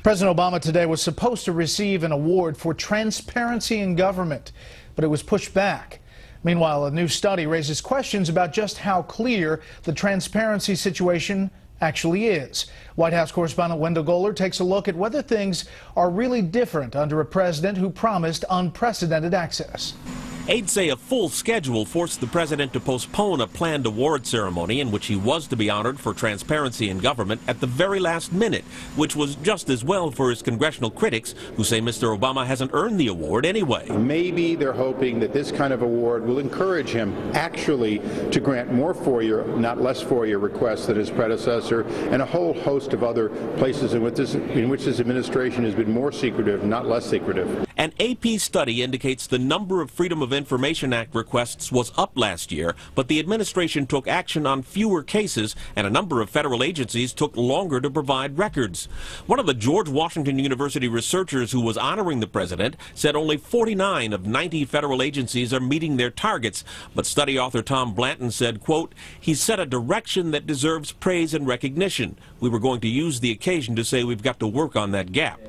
President Obama today was supposed to receive an award for transparency in government, but it was pushed back. Meanwhile, a new study raises questions about just how clear the transparency situation actually is. White House correspondent Wendell Goller takes a look at whether things are really different under a president who promised unprecedented access. Aides say a full schedule forced the president to postpone a planned award ceremony in which he was to be honored for transparency in government at the very last minute, which was just as well for his congressional critics who say Mr. Obama hasn't earned the award anyway. Maybe they're hoping that this kind of award will encourage him actually to grant more FOIA, not less FOIA requests than his predecessor, and a whole host of other places in which this administration has been more secretive, not less secretive. An AP study indicates the number of Freedom of Information Act requests was up last year, but the administration took action on fewer cases, and a number of federal agencies took longer to provide records. One of the George Washington University researchers who was honoring the president said only 49 of 90 federal agencies are meeting their targets, but study author Tom Blanton said, quote, "He set a direction that deserves praise and recognition. We were going to use the occasion to say we've got to work on that gap."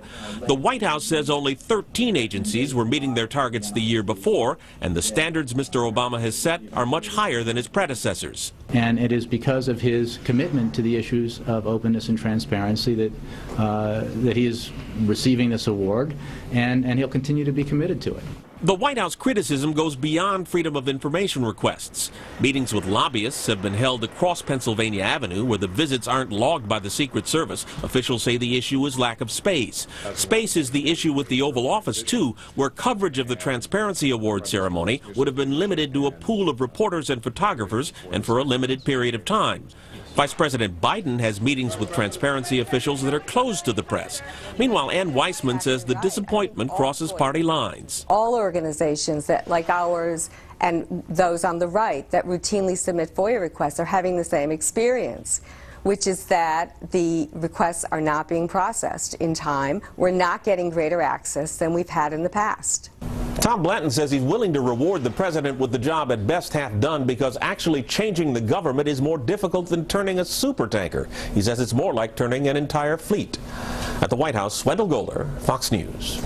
The White House says only 13 agencies were meeting their targets the year before, and the standards Mr. Obama has set are much higher than his predecessors. And it is because of his commitment to the issues of openness and transparency that he is receiving this award, and he'll continue to be committed to it. The White House criticism goes beyond Freedom of Information requests. Meetings with lobbyists have been held across Pennsylvania Avenue where the visits aren't logged by the Secret Service. Officials say the issue is lack of space. Space is the issue with the Oval Office, too, where coverage of the Transparency Award ceremony would have been limited to a pool of reporters and photographers and for a limited period of time. Vice President Biden has meetings with transparency officials that are closed to the press. Meanwhile, Ann Weissman says the disappointment crosses party lines. All organizations that, like ours and those on the right that routinely submit FOIA requests are having the same experience, which is that the requests are not being processed in time. We're not getting greater access than we've had in the past. Tom Blanton says he's willing to reward the president with the job at best half done because actually changing the government is more difficult than turning a supertanker. He says it's more like turning an entire fleet. At the White House, Wendell Goller, Fox News.